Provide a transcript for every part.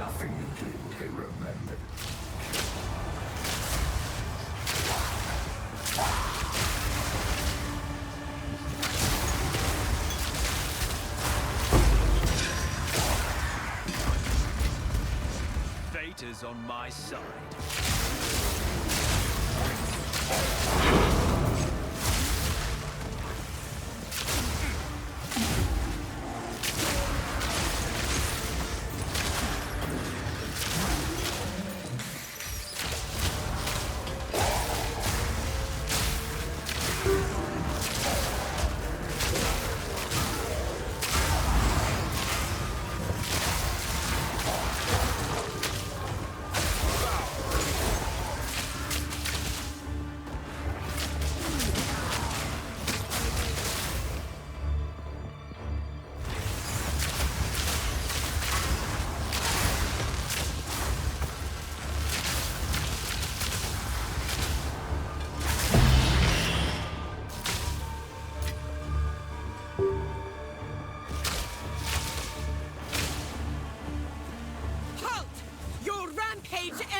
nothing you did they remember. Fate is on my side.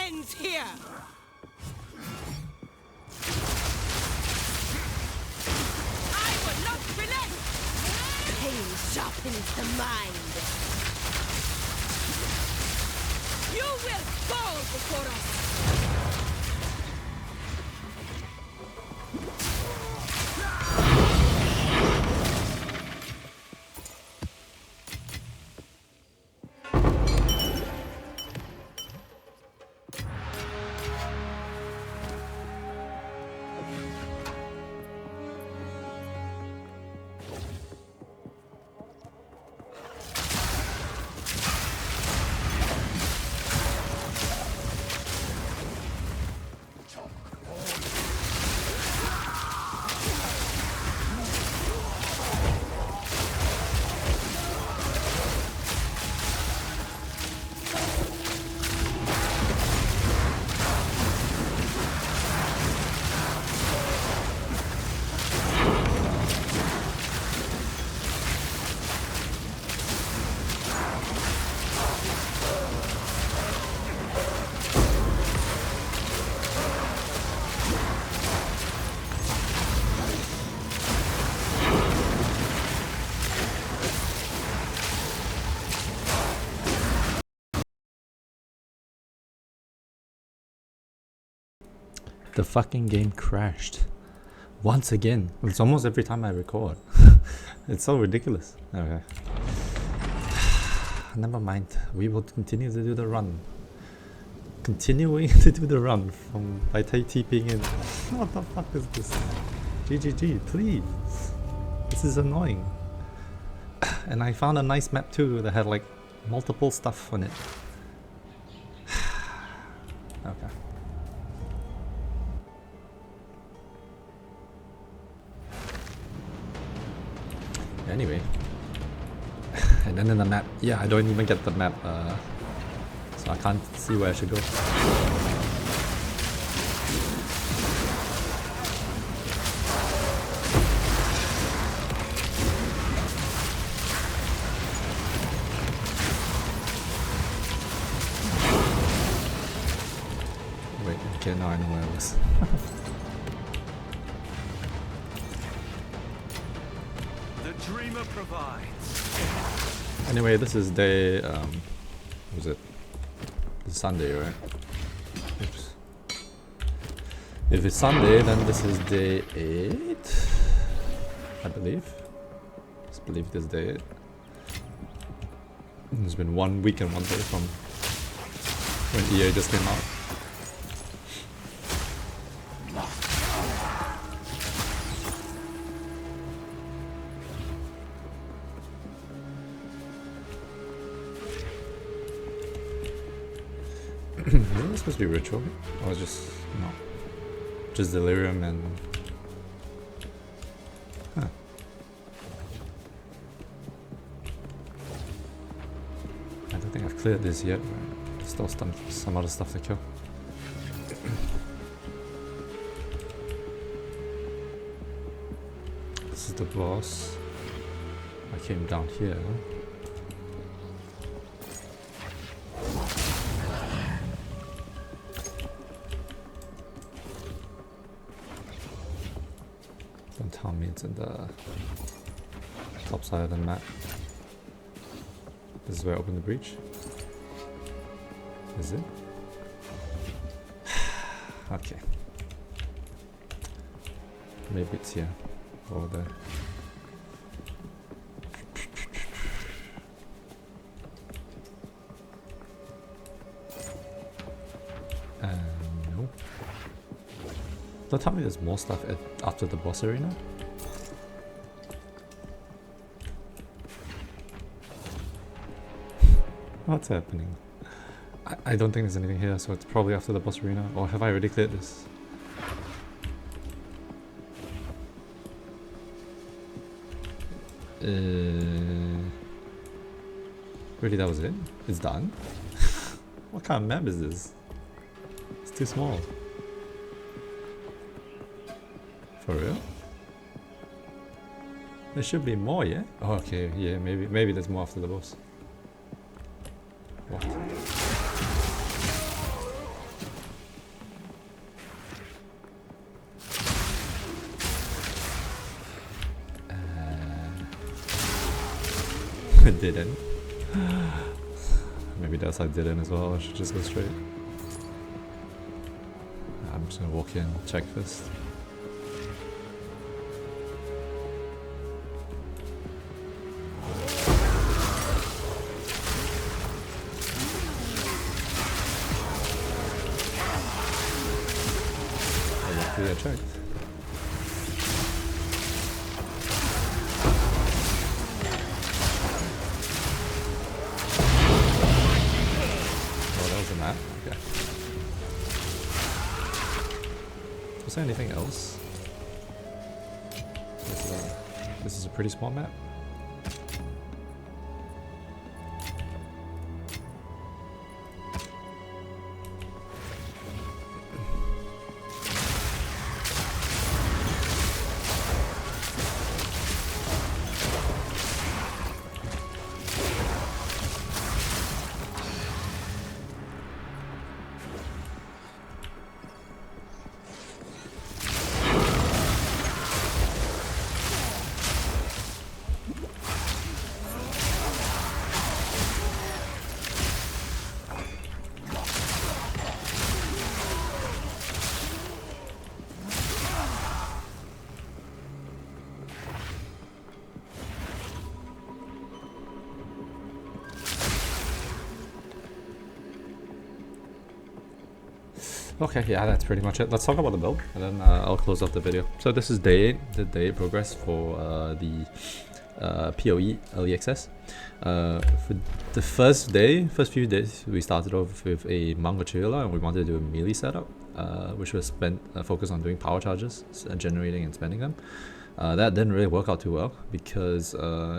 Ends here! I will not relent! Pain sharpens the mind. You will fall before us! The fucking game crashed. Once again. It's almost every time I record. It's so ridiculous. Okay. Never mind. We will continue to do the run. Continuing to do the run from by TPing in. What the fuck is this? GGG, please. This is annoying. And I found a nice map too that had like multiple stuff on it. Okay. Anyway, and then in the map, yeah, I don't even get the map, so I can't see where I should go. Wait, okay, now I know where I was. Dreamer provides. Anyway, this is day, what was it? It's Sunday, right? Oops. If it's Sunday, then this is day 8, I believe. Let's believe this is day 8. It's been 1 week and 1 day from when EA just came out. Isn't this supposed to be ritual? Or just no? Just delirium and huh. I don't think I've cleared this yet. There's still some other stuff to kill. This is the boss. I came down here. Tell me it's in the top side of the map. This is where I open the breach. Is it? Okay. Maybe it's here or there. No. Don't tell me there's more stuff after the boss arena. What's happening? I don't think there's anything here, so it's probably after the boss arena. Or have I already cleared this? Really, that was it? It's done? What kind of map is this? It's too small. For real? There should be more, yeah? Oh, okay, yeah, maybe there's more after the boss. What? It didn't. Maybe that side didn't as well. I should just go straight. I'm just gonna walk in, check first. I checked. Oh, that was a map? Okay. Was there anything else? This is a pretty small map. Okay, yeah, that's pretty much it. Let's talk about the build, and then I'll close off the video. So this is day 8, the day 8 progress for the POE early access. For the first few days, we started off with a Monk or Chayula, and we wanted to do a melee setup, which was focused on doing power charges, generating and spending them. That didn't really work out too well because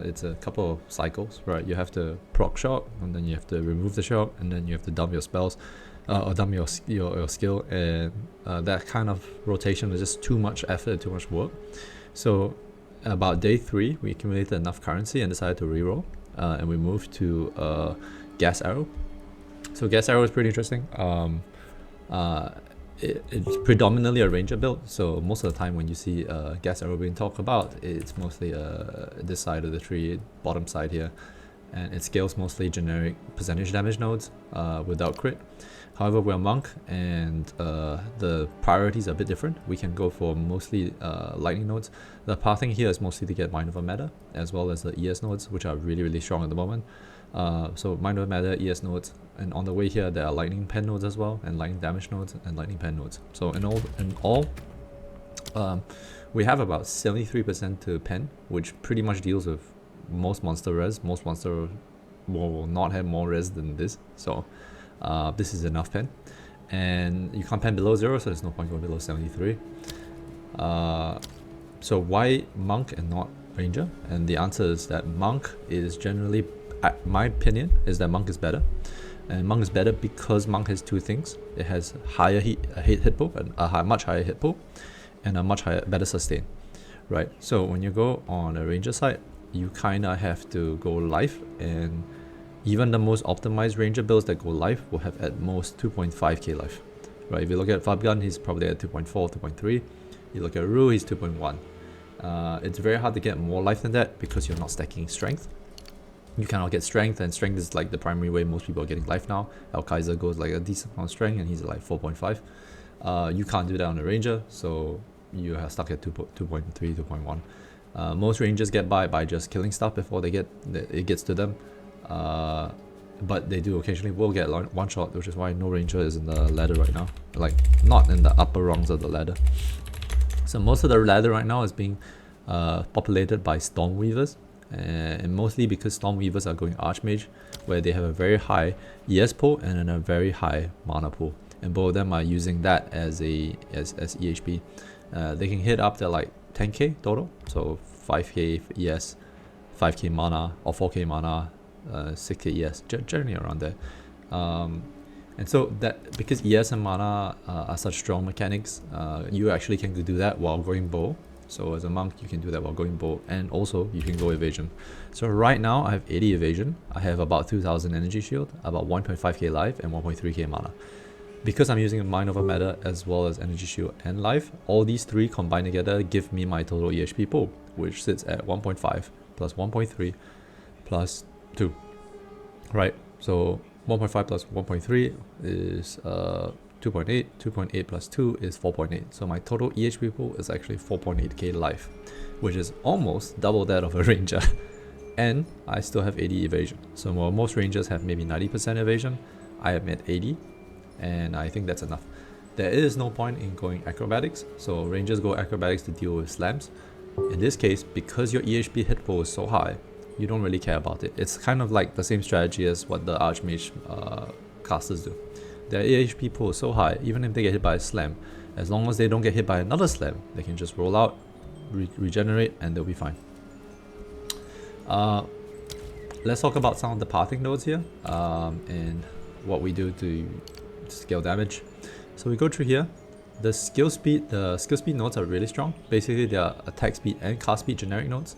it's a couple of cycles, right? You have to proc shock, and then you have to remove the shock, and then you have to dump your spells. Or dump your skill, and that kind of rotation is just too much effort, too much work. So about day 3, we accumulated enough currency and decided to reroll, and we moved to Gas Arrow. So Gas Arrow is pretty interesting. It's predominantly a ranger build, so most of the time when you see Gas Arrow being talked about, it's mostly this side of the tree, bottom side here, and it scales mostly generic percentage damage nodes without crit. However, we're a monk, and the priorities are a bit different. We can go for mostly lightning nodes. The pathing here is mostly to get Mind Over Matter, as well as the ES nodes, which are really, really strong at the moment. So Mind Over Matter, ES nodes, and on the way here there are lightning pen nodes as well, and lightning damage nodes, and lightning pen nodes. So in all, we have about 73% to pen, which pretty much deals with most monster res. Most monster will not have more res than this. So this is enough pen, and you can't pen below 0, so there's no point going below 73. So why monk and not ranger? And the answer is that monk is generally, my opinion is that monk is better, and monk is better because monk has two things. It has higher hit pool, and a much higher hit pool, and a much better sustain, right? So when you go on a ranger side, you kind of have to go life, and even the most optimized ranger builds that go life will have at most 2.5k life, right? If you look at Fabgun, he's probably at 2.4, 2.3. You look at Ru, he's 2.1. It's very hard to get more life than that because you're not stacking strength. You cannot get strength, and strength is like the primary way most people are getting life now. El Kaiser goes like a decent amount of strength and he's like 4.5. You can't do that on a ranger, so you are stuck at 2.3, 2.1. Most rangers get by just killing stuff before it gets to them. But they do occasionally will get one shot, which is why no ranger is in the ladder right now. Like, not in the upper rungs of the ladder. So most of the ladder right now is being populated by Stormweavers. And mostly because Stormweavers are going Archmage, where they have a very high ES pool and then a very high mana pool. And both of them are using that as EHP. They can hit up to like 10k total, so 5k ES, 5k mana, or 4k mana, 6k ES, generally around there. And so that because ES and mana are such strong mechanics, you actually can do that while going bow. So as a monk, you can do that while going bow, and also you can go evasion. So right now I have 80 evasion, I have about 2000 energy shield, about 1.5k life, and 1.3k mana. Because I'm using Mind Over Matter as well as energy shield and life, all these three combined together give me my total EHP pool, which sits at 1.5 plus 1.3 plus 2. Right, so 1.5 plus 1.3 is 2.8, 2.8 plus 2 is 4.8. So my total EHP pool is actually 4.8k life, which is almost double that of a ranger. And I still have 80 evasion. So while most rangers have maybe 90% evasion, I am at 80, and I think that's enough. There is no point in going acrobatics, so rangers go acrobatics to deal with slams. In this case, because your EHP hit pool is so high, you don't really care about it. It's kind of like the same strategy as what the Archmage casters do. Their EHP pool is so high, even if they get hit by a slam, as long as they don't get hit by another slam, they can just roll out, regenerate, and they'll be fine. Let's talk about some of the pathing nodes here, and what we do to scale damage. So we go through here. The skill speed nodes are really strong. Basically, they are attack speed and cast speed generic nodes.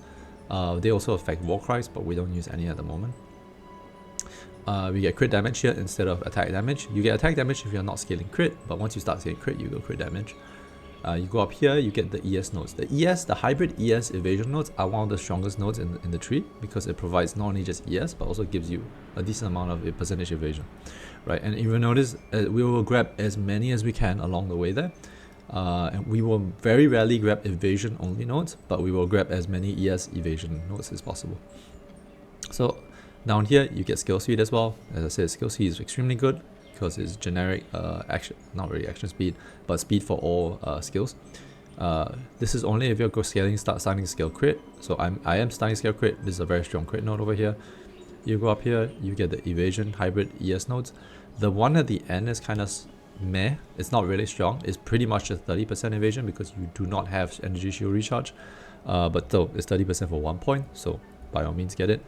They also affect war cries, but we don't use any at the moment. We get crit damage here instead of attack damage. You get attack damage if you're not scaling crit, but once you start scaling crit, you go crit damage. You go up here, you get the ES nodes. The hybrid ES evasion nodes are one of the strongest nodes in the tree, because it provides not only just ES, but also gives you a decent amount of percentage evasion. Right, and if you notice, we will grab as many as we can along the way there. And we will very rarely grab evasion only nodes, but we will grab as many ES evasion nodes as possible. So down here, you get skill speed as well. As I said, skill speed is extremely good because it's generic action, not really action speed, but speed for all skills. This is only if you're starting to scale crit. So I am starting to scale crit. This is a very strong crit node over here. You go up here, you get the evasion hybrid ES nodes. The one at the end is kind of meh. It's not really strong. It's pretty much just 30% evasion because you do not have energy shield recharge. But still, it's 30% for 1 point. So by all means, get it.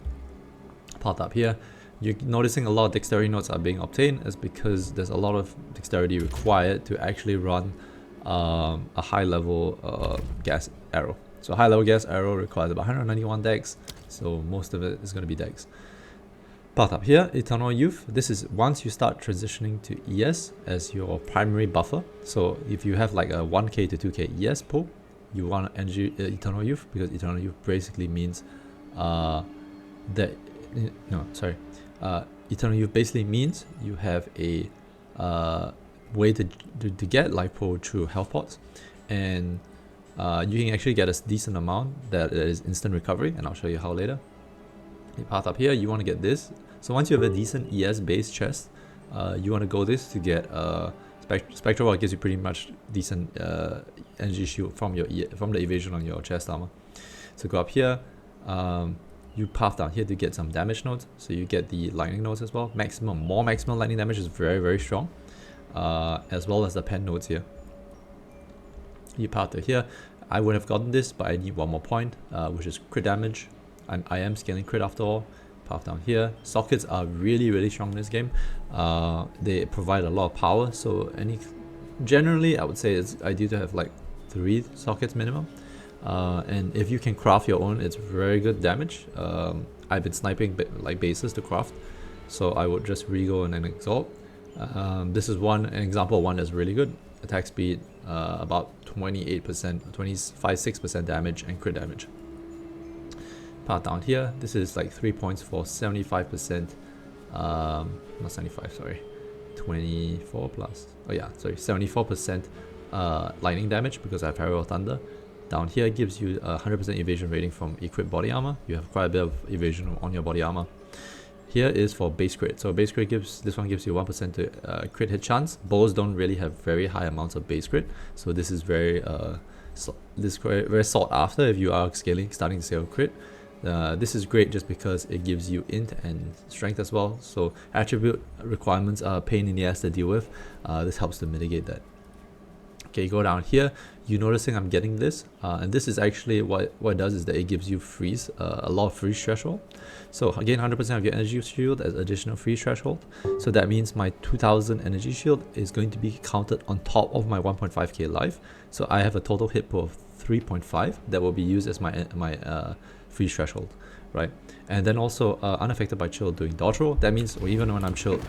Path up here, you're noticing a lot of dexterity nodes are being obtained, is because there's a lot of dexterity required to actually run a high level gas arrow. So high level gas arrow requires about 191 dex, so most of it is going to be dex. Path up here, Eternal Youth. This is once you start transitioning to ES as your primary buffer. So if you have like a 1k to 2k ES pool, you want energy Eternal Youth, because Eternal Youth basically means Eternal Youth basically means you have a way to get life pool through health pots, and you can actually get a decent amount that is instant recovery, and I'll show you how later. You path up here, you want to get this. So once you have a decent ES based chest, you want to go this to get Spectral Rod. Gives you pretty much decent energy shield from the evasion on your chest armor. So go up here. You path down here to get some damage nodes, so you get the lightning nodes as well. More maximum lightning damage is very, very strong, as well as the pen nodes here. You path to here. I would have gotten this, but I need one more point, which is crit damage. I am scaling crit after all. Path down here. Sockets are really, really strong in this game. They provide a lot of power, so generally I would say it's ideal to have like 3 sockets minimum. And if you can craft your own, it's very good damage. I've been sniping like bases to craft, so I would just re-go and then exalt. This is an example of one that's really good. Attack speed, about 28%, 25-6% damage and crit damage. Part down here, this is like 3 points for 75%, not 75, sorry, 24 plus, oh yeah, sorry, 74% lightning damage because I have Herald of Thunder. Down here gives you a 100% evasion rating from equipped body armor. You have quite a bit of evasion on your body armor. Here is for base crit. So base crit this one gives you 1% to crit hit chance. Bows don't really have very high amounts of base crit, so this is very very sought after if you are starting to scale crit. This is great just because it gives you int and strength as well. So attribute requirements are a pain in the ass to deal with. This helps to mitigate that. Okay, go down here, you're noticing I'm getting this, and this is actually what it does is that it gives you freeze, a lot of freeze threshold. So again, 100% of your energy shield as additional freeze threshold. So that means my 2000 energy shield is going to be counted on top of my 1.5k life. So I have a total hit pool of 3.5 that will be used as my freeze threshold, right? And then also unaffected by chill doing dodge roll. That means even when I'm chilled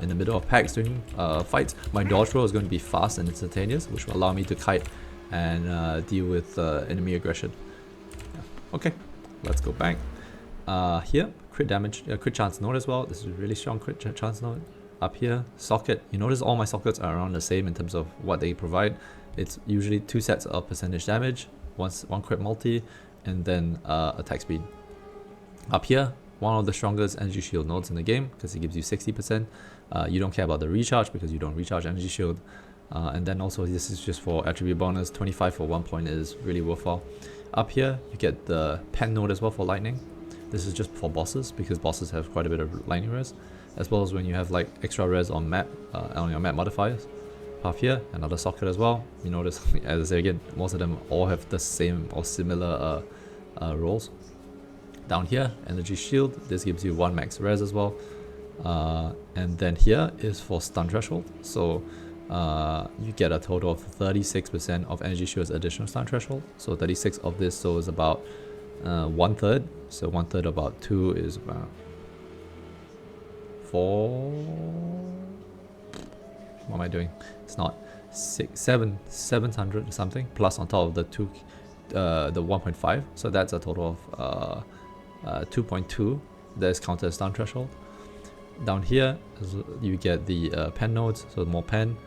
in the middle of packs doing fights, my dodge roll is going to be fast and instantaneous, which will allow me to kite and deal with enemy aggression. Yeah. Okay, let's go back. Here, crit damage, crit chance node as well. This is a really strong crit chance node. Up here, socket. You notice all my sockets are around the same in terms of what they provide. It's usually 2 sets of percentage damage, one crit multi, and then attack speed. Up here, one of the strongest energy shield nodes in the game because it gives you 60%. You don't care about the recharge because you don't recharge energy shield. And then also this is just for attribute bonus. 25 for 1 point is really worthwhile. Up here, you get the pen node as well for lightning. This is just for bosses because bosses have quite a bit of lightning res, as well as when you have like extra res on map on your map modifiers. Up here, another socket as well. You notice, as I say again, most of them all have the same or similar rolls. Down here, energy shield. This gives you 1 max res as well. And then here is for stun threshold. So you get a total of 36% of energy shield's additional stun threshold. So 36 of this, so is about 1/3. So 1/3 about 2 is about 4. What am I doing? It's not 700 something plus on top of the 2, the 1.5. So that's a total of 2.2 that is counted as stun threshold. Down here you get the pen nodes, so more pen.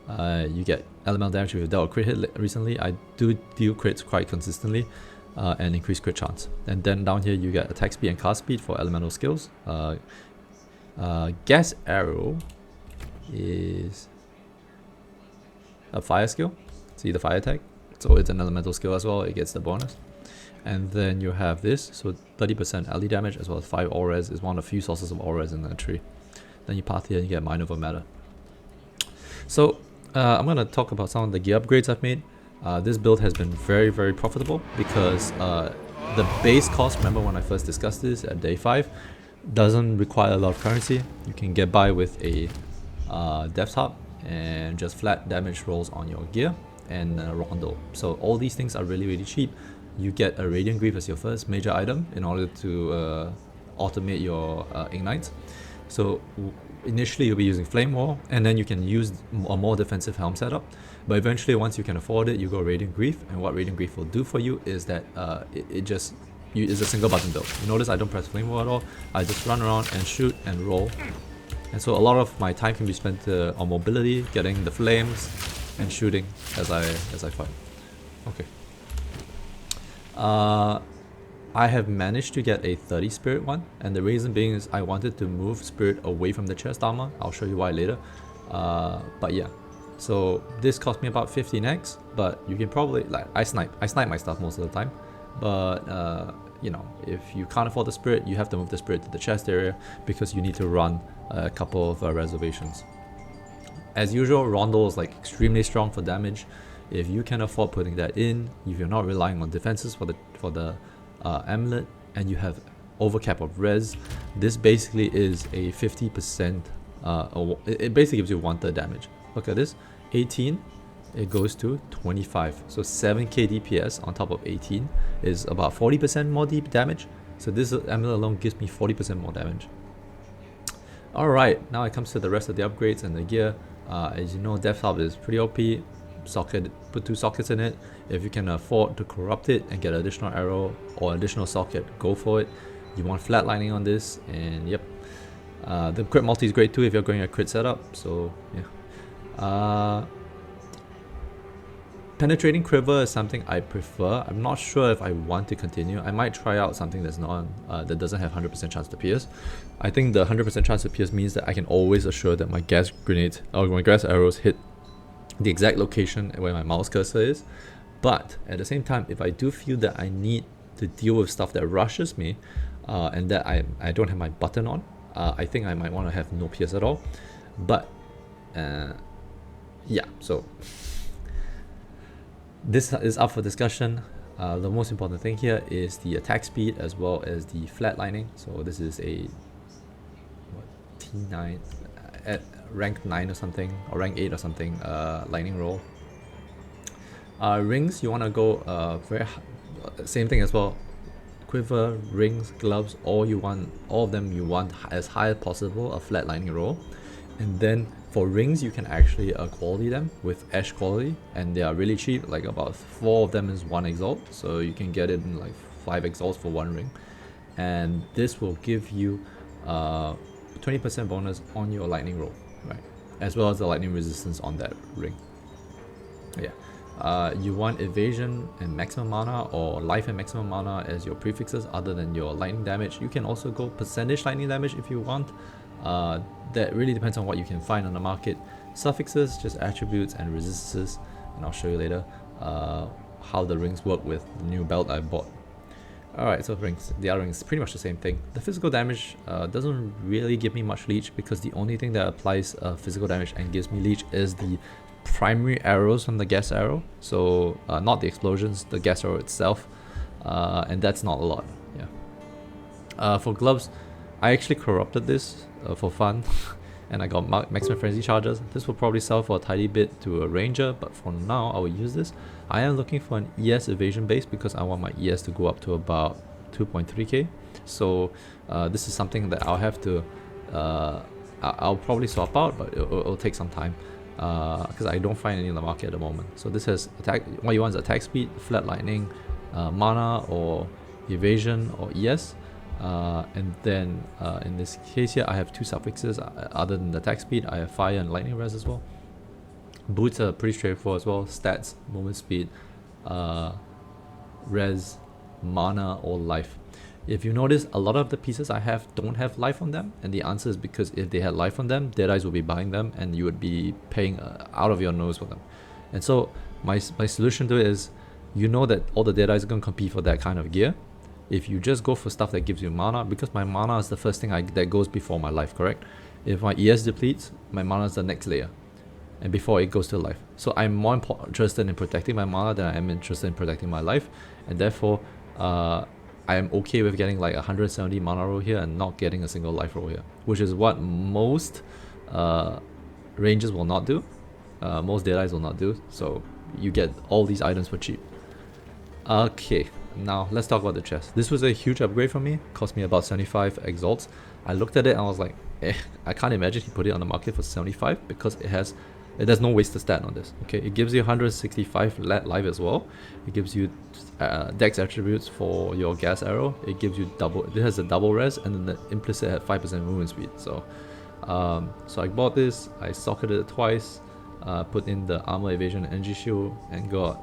You get elemental damage if you've dealt a crit hit recently. I do deal crits quite consistently, and increase crit chance. And then down here you get attack speed and cast speed for elemental skills. Gas arrow is a fire skill. See the fire attack? So it's an elemental skill as well, it gets the bonus. And then you have this, so 30% ally damage as well as 5 all res is one of the few sources of all res in the tree. Then you path here and you get Mind Over Matter. So I'm going to talk about some of the gear upgrades I've made. This build has been very, very profitable because the base cost, remember when I first discussed this at day 5, doesn't require a lot of currency. You can get by with a Death Harp and just flat damage rolls on your gear and Rondo. So all these things are really, really cheap. You get a Radiant Greave as your first major item in order to automate your ignites. So initially you'll be using Flame Wall, and then you can use a more defensive helm setup. But eventually, once you can afford it, you go Radiant Greave, and what Radiant Greave will do for you is that it's a single button build. You notice I don't press Flame Wall at all. I just run around and shoot and roll. And so a lot of my time can be spent on mobility, getting the flames, and shooting as I fight. Okay. I have managed to get a 30 spirit one, and the reason being is I wanted to move spirit away from the chest armor. I'll show you why later. But yeah, so this cost me about 15x, but you can probably, like, I snipe my stuff most of the time, but you know, if you can't afford the spirit, you have to move the spirit to the chest area because you need to run a couple of reservations. As usual, Rondo is like extremely strong for damage. If you can afford putting that in, if you're not relying on defenses for the amulet, and you have overcap of res, this basically is a 50%. It basically gives you 1/3 damage. Look at this, 18. It goes to 25. So 7k DPS on top of 18 is about 40% more deep damage. So this amulet alone gives me 40% more damage. Alright, now it comes to the rest of the upgrades and the gear. As you know, Death Harp is pretty OP. put 2 sockets in it. If you can afford to corrupt it and get additional arrow or additional socket, go for it. You want flatlining on this, and yep. The crit multi is great too if you're going a crit setup, so yeah. Penetrating quiver is something I prefer. I'm not sure if I want to continue. I might try out something that's not that doesn't have 100% chance to pierce. I think the 100% chance to pierce means that I can always assure that my gas grenades or my gas arrows hit the exact location where my mouse cursor is. But at the same time, if I do feel that I need to deal with stuff that rushes me and that I don't have my button on, I think I might want to have no pierce at all. But yeah, so this is up for discussion. The most important thing here is the attack speed as well as the flatlining. So this is a T9 at rank 9 or something, or rank 8 or something, lightning roll. Rings, you want to go same thing as well. Quiver, rings, gloves, all of them you want as high as possible, a flat lightning roll. And then for rings, you can actually quality them with Ash quality, and they are really cheap, like about 4 of them is 1 exalt, so you can get it in like 5 exalts for 1 ring. And this will give you 20% bonus on your lightning roll, right? As well as the lightning resistance on that ring. Yeah. You want evasion and maximum mana, or life and maximum mana as your prefixes other than your lightning damage. You can also go percentage lightning damage if you want. That really depends on what you can find on the market. Suffixes, just attributes and resistances, and I'll show you later how the rings work with the new belt I bought. Alright, so rings, the other rings, pretty much the same thing. The physical damage doesn't really give me much leech, because the only thing that applies physical damage and gives me leech is the primary arrows from the gas arrow. So not the explosions, the gas arrow itself, and that's not a lot. Yeah. For gloves, I actually corrupted this for fun and I got maximum frenzy charges. This will probably sell for a tiny bit to a ranger, but for now I will use this. I am looking for an ES evasion base because I want my ES to go up to about 2.3k. So this is something that I'll have to I'll probably swap out, but it'll take some time because I don't find any in the market at the moment. So this has attack, what you want is attack speed, flat lightning, mana or evasion or ES. And then in this case here, I have 2 suffixes other than the attack speed. I have fire and lightning res as well. Boots are pretty straightforward as well. Stats, movement speed, res, mana or life. If you notice, a lot of the pieces I have don't have life on them, and the answer is because if they had life on them, Deadeyes would be buying them and you would be paying out of your nose for them. And so my solution to it is, you know that all the Deadeyes are going to compete for that kind of gear. If you just go for stuff that gives you mana, because my mana is the first thing that goes before my life, correct? If my ES depletes, my mana is the next layer, and before it goes to life. So I'm more interested in protecting my mana than I am interested in protecting my life, and therefore I am okay with getting like 170 mana roll here and not getting a single life roll here, which is what most rangers will not do. Most Deadeyes will not do, so you get all these items for cheap. Okay, now let's talk about the chest. This was a huge upgrade for me, cost me about 75 exalts. I looked at it and I was like, I can't imagine he put it on the market for 75 because there's no wasted stat on this. Okay, it gives you 165 life as well. It gives you dex attributes for your gas arrow. It gives you it has a double res, and then the implicit had 5% movement speed. So so I bought this, I socketed it twice, put in the armor evasion energy shield, and got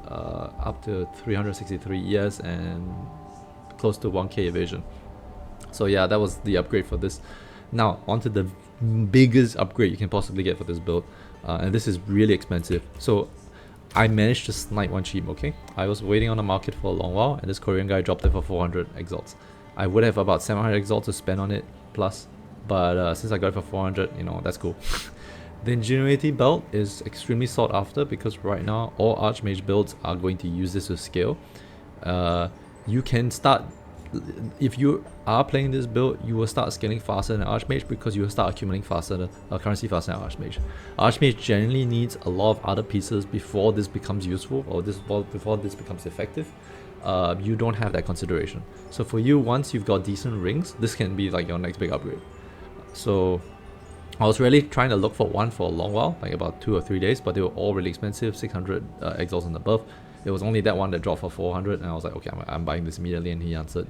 up to 363 ES and close to 1k evasion. So yeah, that was the upgrade for this. Now onto the biggest upgrade you can possibly get for this build, and this is really expensive. So I managed to snipe one cheap. Okay, I was waiting on the market for a long while, and this Korean guy dropped it for 400 exalts. I would have about 700 exalts to spend on it plus, but since I got it for 400, you know, that's cool. The Ingenuity belt is extremely sought after because right now all Archmage builds are going to use this to scale. You can start, if you are playing this build, you will start scaling faster than Archmage because you will start accumulating faster currency faster than Archmage. Archmage generally needs a lot of other pieces before this becomes useful, or before this becomes effective. You don't have that consideration. So for you, once you've got decent rings, this can be like your next big upgrade. So I was really trying to look for one for a long while, like about 2 or 3 days, but they were all really expensive, 600 exals and above. It was only that one that dropped for 400, and I was like, okay, I'm buying this immediately, and he answered.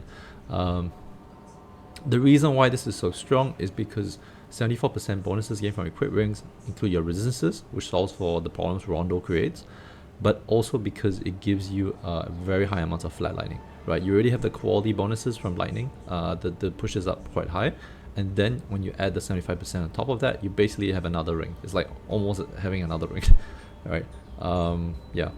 The reason why this is so strong is because 74% bonuses gained from equipped rings include your resistances, which solves for the problems Rondo creates, but also because it gives you very high amounts of flat lightning, right? You already have the quality bonuses from lightning that pushes up quite high, and then when you add the 75% on top of that, you basically have another ring. It's like almost having another ring, right? Yeah.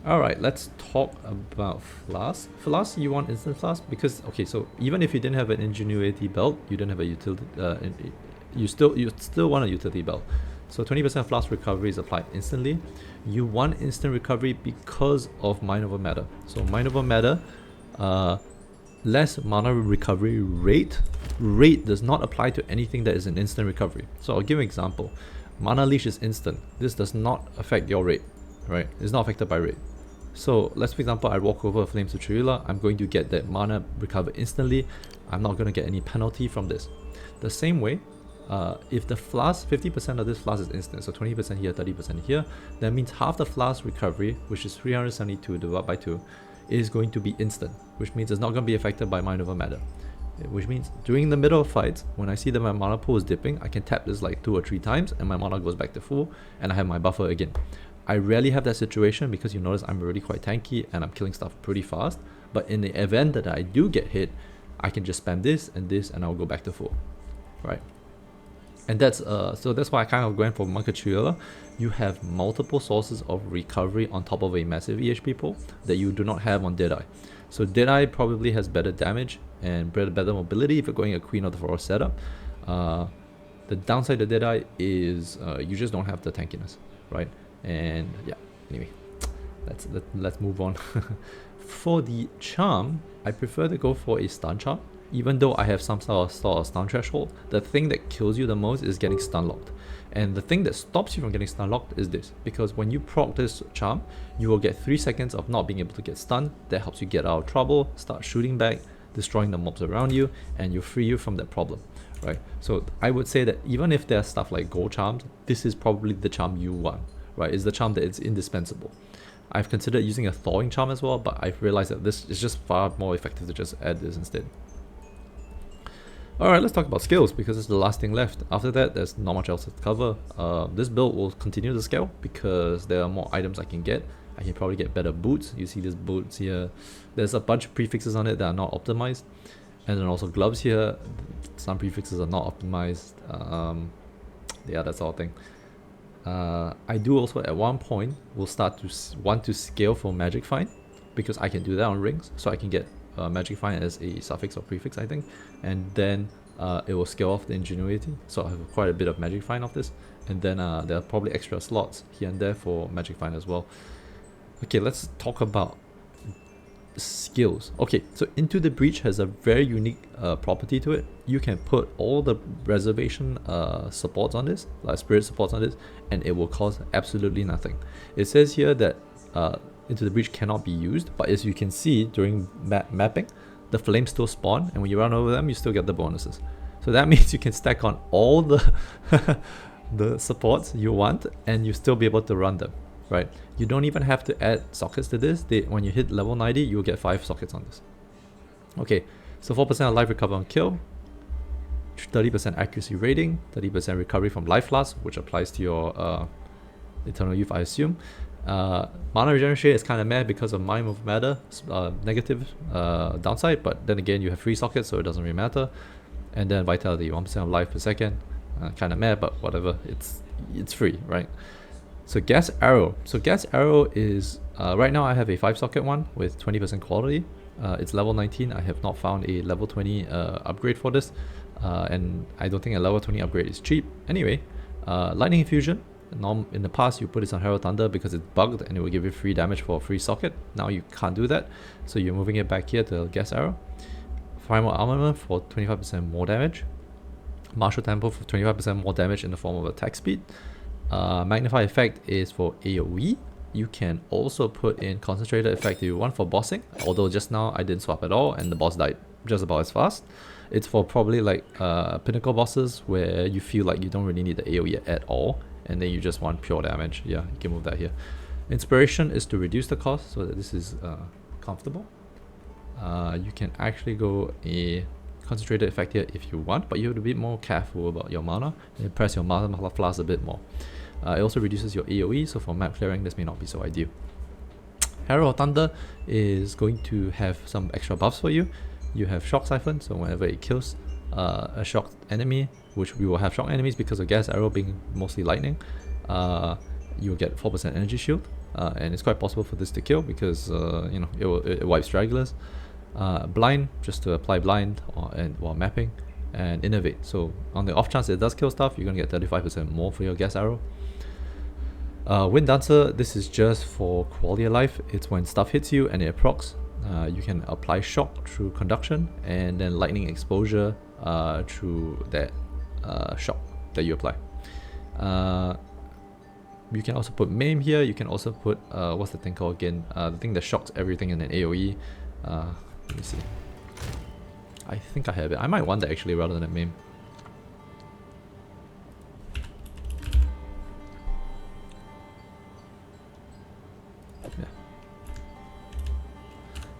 Alright, let's talk about flask. Flask, you want instant flask because, okay, so even if you didn't have an ingenuity belt, you didn't have a utility, you still want a utility belt. So 20% flask recovery is applied instantly. You want instant recovery because of Mind Over Matter. So Mind Over Matter, less mana recovery rate. Rate does not apply to anything that is an instant recovery. So I'll give an example. Mana Leash is instant. This does not affect your rate, right? It's not affected by rate. So let's, for example, I walk over Flames of Chayula, I'm going to get that mana recovered instantly. I'm not going to get any penalty from this. The same way, if the flask, 50% of this flask is instant, so 20% here, 30% here, that means half the flask recovery, which is 372 divided by 2, is going to be instant, which means it's not going to be affected by Mind Over Matter. Which means during the middle of fights, when I see that my mana pool is dipping, I can tap this like 2 or 3 times and my mana goes back to full and I have my buffer again. I rarely have that situation because you notice I'm already quite tanky and I'm killing stuff pretty fast. But in the event that I do get hit, I can just spam this and I'll go back to full, right? And that's so that's why I kind of went for Monk of Chayula. You have multiple sources of recovery on top of a massive EHP pool that you do not have on Deadeye. So Deadeye probably has better damage and better mobility if you're going a Queen of the Forest setup. The downside of Deadeye is you just don't have the tankiness, right? And yeah, anyway, let's move on. For the charm, I prefer to go for a stun charm. Even though I have some sort of stun threshold, the thing that kills you the most is getting stun locked. And the thing that stops you from getting stun locked is this, because when you proc this charm, you will get 3 seconds of not being able to get stunned. That helps you get out of trouble, start shooting back, destroying the mobs around you, and you free you from that problem, right? So I would say that even if there's stuff like gold charms, this is probably the charm you want, right? It's the charm that is indispensable. I've considered using a thawing charm as well, but I've realized that this is just far more effective to just add this instead. Alright, let's talk about skills because it's the last thing left. After that, there's not much else to cover. This build will continue to scale because there are more items I can get. I can probably get better boots. You see these boots here. There's a bunch of prefixes on it that are not optimized. And then also gloves here. Some prefixes are not optimized. Yeah, that's the whole thing. I do also at one point will start to want to scale for Magic Find because I can do that on rings. So I can get Magic Find as a suffix or prefix, I think, and then it will scale off the ingenuity, so I have quite a bit of Magic Find of this, and then there are probably extra slots here and there for Magic Find as well. Okay, let's talk about skills. Okay, so Into the Breach has a very unique property to it. You can put all the reservation supports on this, like spirit supports on this, and it will cost absolutely nothing. It says here that Into the Breach cannot be used, but as you can see during mapping, the flames still spawn, and when you run over them, you still get the bonuses. So that means you can stack on all the the supports you want, and you still be able to run them, right? You don't even have to add sockets to this. When you hit level 90, you'll get 5 sockets on this. Okay, so 4% of life recover on kill, 30% accuracy rating, 30% recovery from life loss, which applies to your Eternal Youth, I assume. Mana regeneration is kind of meh because of Mind Over Matter, negative downside, but then again you have 3 sockets, so it doesn't really matter. And then vitality, 1% of life per second, kind of meh, but whatever, it's free, right? So gas arrow. So gas arrow is right now I have a 5 socket one with 20% quality. It's level 19. I have not found a level 20 upgrade for this, and I don't think a level 20 upgrade is cheap. Anyway, lightning infusion. In the past, you put this on Herald Thunder because it's bugged and it will give you free damage for a free socket. Now you can't do that, so you're moving it back here to gas arrow. Primal armament for 25% more damage. Martial tempo for 25% more damage in the form of attack speed. Magnify effect is for AoE. You can also put in concentrated effect if you want for bossing, although just now I didn't swap at all and the boss died just about as fast. It's for probably like pinnacle bosses where you feel like you don't really need the AoE at all, and then you just want pure damage. Yeah, you can move that here. Inspiration is to reduce the cost so that this is comfortable. You can actually go a concentrated effect here if you want, but you have to be more careful about your mana and press your mana flask a bit more. It also reduces your AoE, so for map clearing this may not be so ideal. Herald of Thunder is going to have some extra buffs for you. You have Shock Siphon, so whenever it kills a shocked enemy, which we will have shocked enemies because of Gas Arrow being mostly lightning, you'll get 4% energy shield, and it's quite possible for this to kill because you know, it wipes stragglers. Blind, just to apply blind while mapping, and Innovate. So on the off chance it does kill stuff, you're gonna get 35% more for your Gas Arrow. Wind Dancer, this is just for quality of life. It's when stuff hits you and it procs. You can apply shock through conduction, and then lightning exposure through that shock that you apply. You can also put Maim here. You can also put what's the thing called again? The thing that shocks everything in an AoE. Let me see. I think I have it. I might want that actually rather than a Maim. Yeah.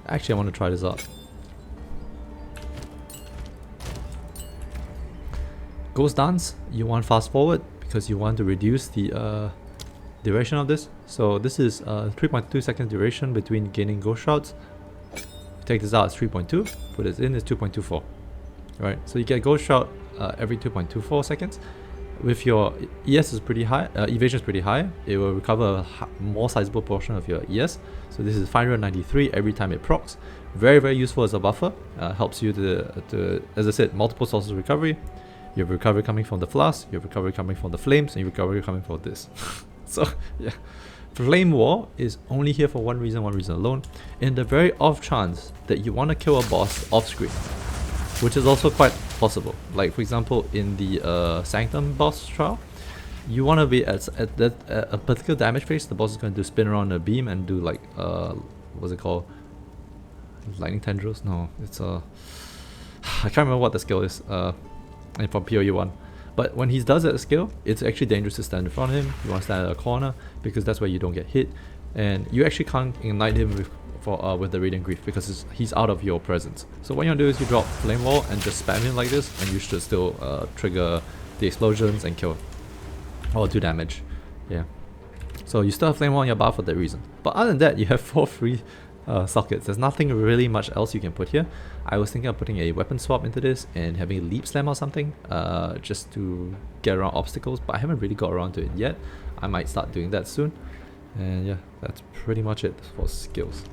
Actually, I want to try this out. Ghost Dance, you want fast forward because you want to reduce the duration of this. So this is 3.2 seconds duration between gaining Ghost Shrouds. Take this out, it's 3.2. Put this in, it's 2.24. Right, so you get Ghost Shroud every 2.24 seconds. With your ES is pretty high, evasion is pretty high. It will recover a more sizable portion of your ES. So this is 593 every time it procs. Very, very useful as a buffer. Helps you to, as I said, multiple sources of recovery. You have recovery coming from the flask, you have recovery coming from the flames, and you have recovery coming from this. So yeah, Flame War is only here for one reason alone. In the very off chance that you want to kill a boss off screen, which is also quite possible. Like for example, in the Sanctum boss trial, you want to be at a particular damage phase. The boss is going to spin around a beam and do like what's it called? Lightning tendrils? No, it's I can't remember what the skill is. And from POE1. But when he does that skill, it's actually dangerous to stand in front of him. You want to stand at a corner because that's where you don't get hit, and you actually can't ignite him with the Radiant Grief because he's out of your presence. So what you want to do is you drop Flame Wall and just spam him like this, and you should still trigger the explosions and kill him or do damage. Yeah. So you still have Flame Wall on your bar for that reason. But other than that, you have 4 free sockets. There's nothing really much else you can put here. I was thinking of putting a weapon swap into this and having a leap slam or something just to get around obstacles, but I haven't really got around to it yet. I might start doing that soon. And yeah, that's pretty much it for skills.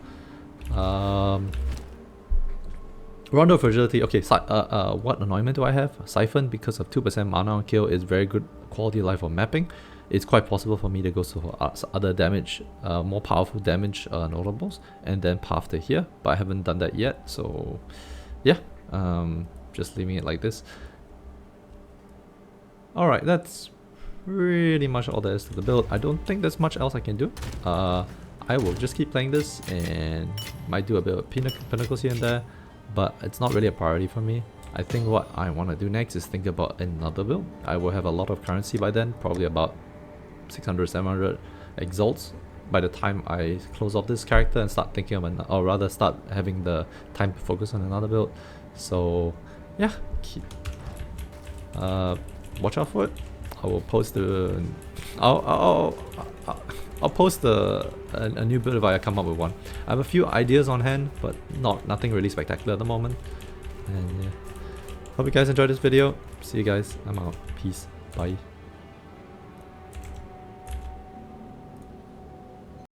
Rondo Fragility. Okay, what anointment do I have? Siphon, because of 2% mana on kill, is very good quality of life for mapping. It's quite possible for me to go to other damage, more powerful damage notables, and then path to here, but I haven't done that yet, so yeah, just leaving it like this. Alright, that's pretty much all there is to the build. I don't think there's much else I can do. I will just keep playing this and might do a bit of pinnacles here and there, but it's not really a priority for me. I think what I want to do next is think about another build. I will have a lot of currency by then, probably about 600, 700 exalts by the time I close off this character and start thinking of or rather start having the time to focus on another build. So yeah, watch out for it. I will post the I'll post a new build if I come up with one. I have a few ideas on hand, but nothing really spectacular at the moment. And yeah, hope you guys enjoyed this video. See you guys. I'm out. Peace. Bye.